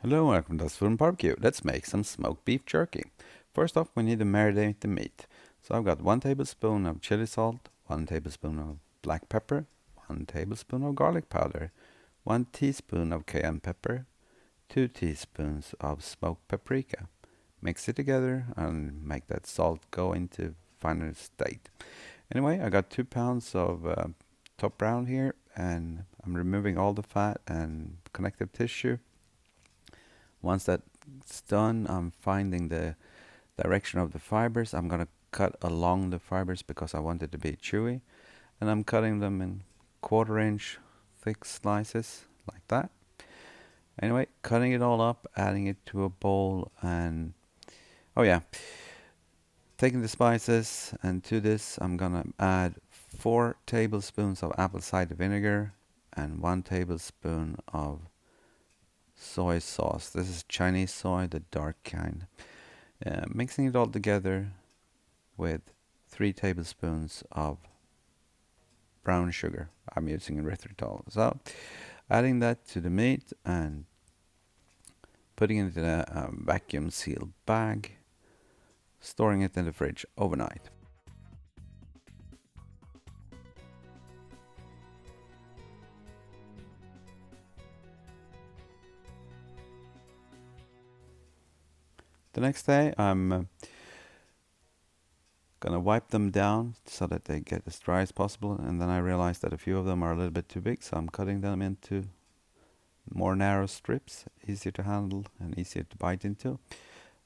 Hello and welcome to Food and Barbecue. Let's make some smoked beef jerky. First off, we need to marinate the meat. So I've got 1 tablespoon of chili salt, 1 tablespoon of black pepper, 1 tablespoon of garlic powder, 1 teaspoon of cayenne pepper, 2 teaspoons of smoked paprika. Mix it together and make that salt go into final state. Anyway, I got 2 pounds of top brown here, and I'm removing all the fat and connective tissue. Once that's done, I'm finding the direction of the fibers. I'm gonna cut along the fibers because I want it to be chewy, and I'm cutting them in 1/4 inch thick slices like that. Anyway, cutting it all up, adding it to a bowl, and oh yeah, taking the spices, and to this I'm gonna add 4 tablespoons of apple cider vinegar and 1 tablespoon of soy sauce. This is Chinese soy, the dark kind. Mixing it all together with 3 tablespoons of brown sugar. I'm using erythritol. So adding that to the meat and putting it in a vacuum sealed bag, storing it in the fridge overnight. The next day, I'm gonna wipe them down so that they get as dry as possible, and then I realized that a few of them are a little bit too big, so I'm cutting them into more narrow strips, easier to handle and easier to bite into,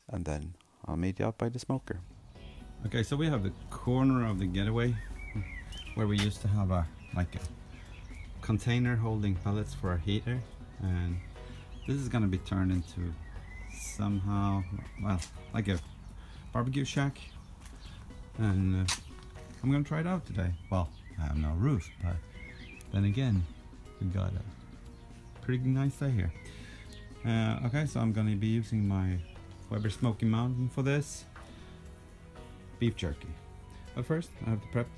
and then I'll meet you out by the smoker. Okay, so we have the corner of the getaway where we used to have a container holding pellets for a heater, and this is gonna be turned into somehow, well, like a barbecue shack, and I'm gonna try it out today. Well, I have no roof, but then again, we got a pretty nice day here. Okay, so I'm gonna be using my Weber Smoky Mountain for this beef jerky. But first, I have to prep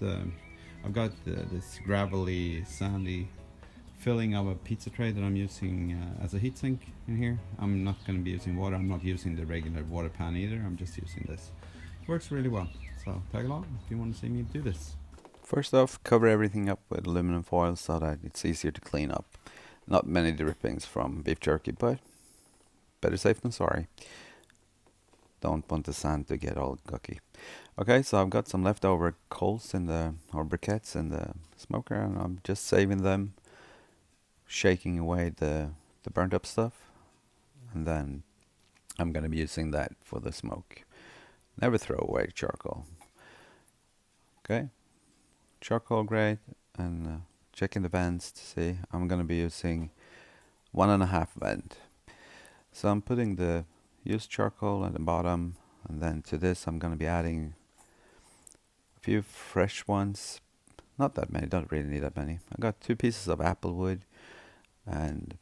I've got this gravelly, sandy filling of a pizza tray that I'm using as a heatsink in here. I'm not going to be using water. I'm not using the regular water pan either. I'm just using this. It works really well. So tag along if you want to see me do this. First off, cover everything up with aluminum foil so that it's easier to clean up. Not many drippings from beef jerky, but better safe than sorry. Don't want the sand to get all gucky. Okay, so I've got some leftover coals or briquettes in the smoker, and I'm just saving them, shaking away the burnt up stuff, and then I'm going to be using that for the smoke. Never throw away charcoal. Okay, charcoal great, and checking the vents to see. I'm going to be using 1.5 vent. So I'm putting the used charcoal at the bottom, and then to this I'm going to be adding a few fresh ones. Not that many, don't really need that many. I got 2 pieces of apple wood, and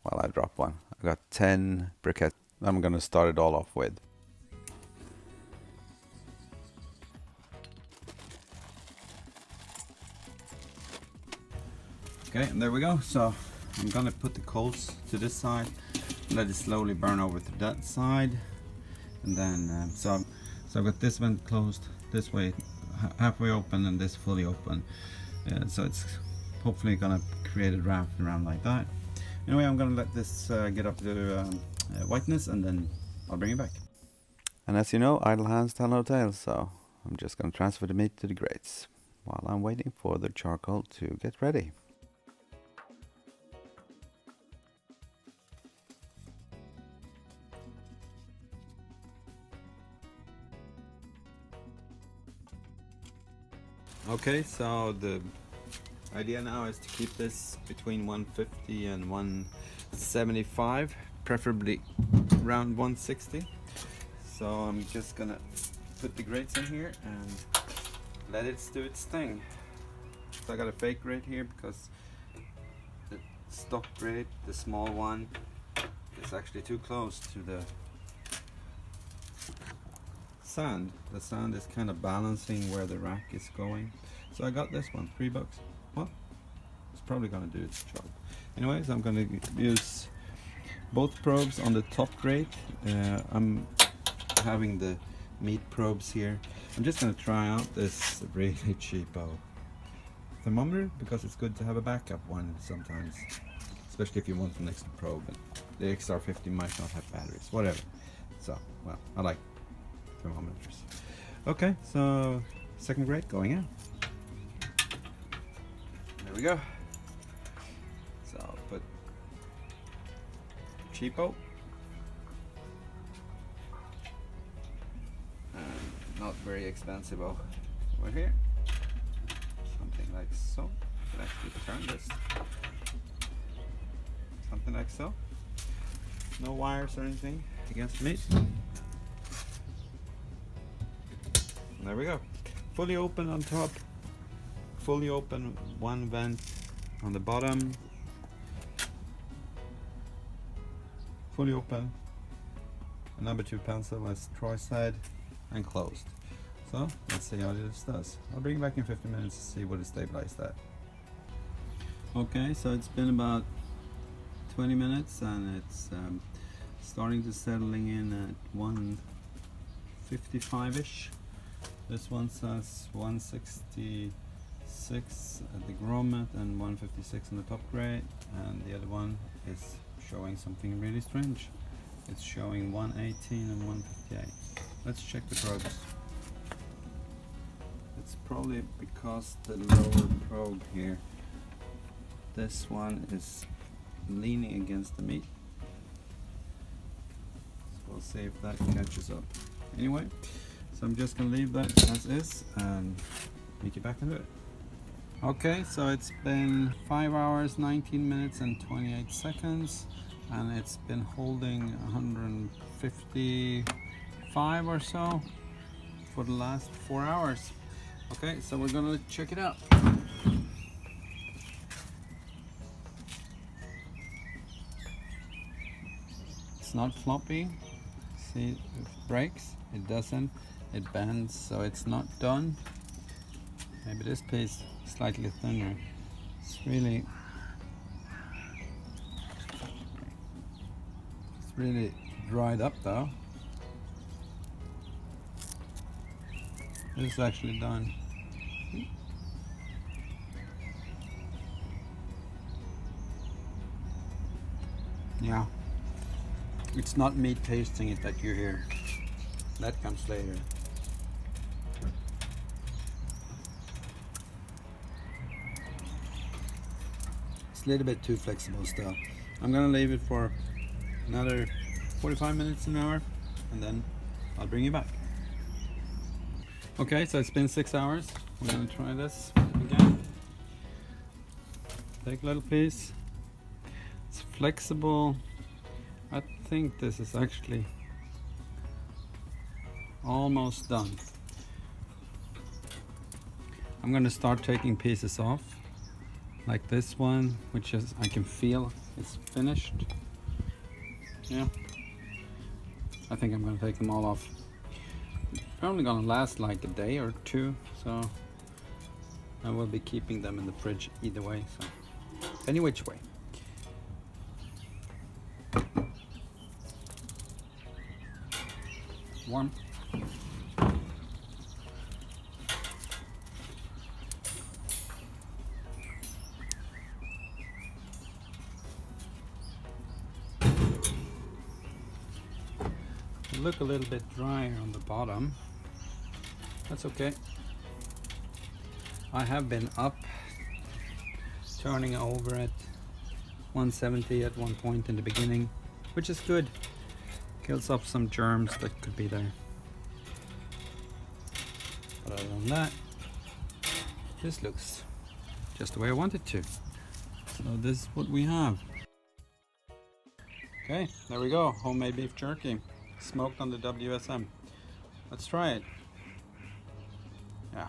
well, I dropped one. I got 10 briquettes. I'm gonna start it all off with. Okay, and there we go. So I'm gonna put the coals to this side, let it slowly burn over to that side, and then so I've got this vent closed, this way halfway open, and this fully open. So it's hopefully gonna create a draft around like that. Anyway, I'm gonna let this get up to whiteness, and then I'll bring it back. And as you know, idle hands tell no tales, so I'm just gonna transfer the meat to the grates while I'm waiting for the charcoal to get ready. Okay, so the idea now is to keep this between 150 and 175, preferably around 160. So I'm just gonna put the grates in here and let it do its thing. So I got a fake grate here because the stock grate, the small one, is actually too close to the sand. The sand is kind of balancing where the rack is going. So I got this one, $3. Well, it's probably gonna do its job. Anyways, I'm gonna use both probes on the top grate. I'm having the meat probes here. I'm just gonna try out this really cheapo thermometer because it's good to have a backup one sometimes, especially if you want an extra probe. And the XR50 might not have batteries, whatever. So, well, I like thermometers. Okay, so second grate going in. There we go. So I'll put cheapo. And not very expensive over here. Something like so. I can actually turn this. Something like so. No wires or anything against meat. And there we go. Fully open on top. Fully open, one vent on the bottom. Fully open. A number 2 pencil, as Troy said, and closed. So let's see how this does. I'll bring it back in 50 minutes to see what it stabilized at. Okay, so it's been about 20 minutes and it's starting to settling in at 155-ish. This one says 166 at the grommet and 156 in the top grade, and the other one is showing something really strange. It's showing 118 and 158. Let's check the probes. It's probably because the lower probe here, this one is leaning against the meat. So we'll see if that catches up. Anyway, so I'm just gonna leave that as is and make it back into it. Okay, so it's been 5 hours, 19 minutes and 28 seconds, and it's been holding 155 or so for the last 4 hours. Okay, so we're gonna check it out. It's not floppy. See, it breaks. It doesn't. It bends, so it's not done. Maybe this piece is slightly thinner. It's really dried up though. This is actually done. Yeah. It's not me tasting it that you hear. That comes later. It's a little bit too flexible still. I'm gonna leave it for another 45 minutes, an hour, and then I'll bring you back. Okay, so it's been 6 hours. We're gonna try this again. Take a little piece. It's flexible. I think this is actually almost done. I'm gonna start taking pieces off, like this one, which is, I can feel it's finished. Yeah, I think I'm gonna take them all off. They're only gonna last like a day or two, so I will be keeping them in the fridge either way, so any which way. Warm. They look a little bit drier on the bottom. That's okay. I have been up, turning over at 170 at one point in the beginning, which is good. Kills off some germs that could be there. But other than that, this looks just the way I want it to. So this is what we have. Okay, there we go. Homemade beef jerky, smoked on the WSM. Let's try it. Yeah.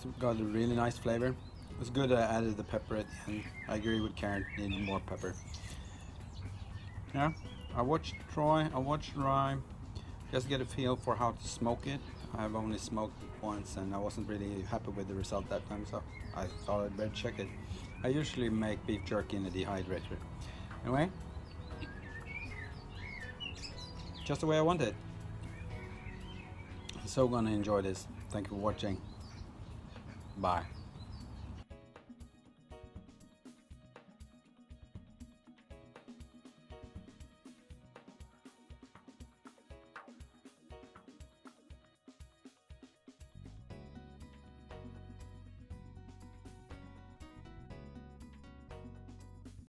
It's got a really nice flavor. It's good I added the pepper at the end. I agree with Karen, needed more pepper. Yeah, I watched Troy, I watched Rye, just get a feel for how to smoke it. I've only smoked it once and I wasn't really happy with the result that time, so I thought I'd better check it. I usually make beef jerky in a dehydrator. Anyway, just the way I want it. So gonna enjoy this. Thank you for watching. Bye.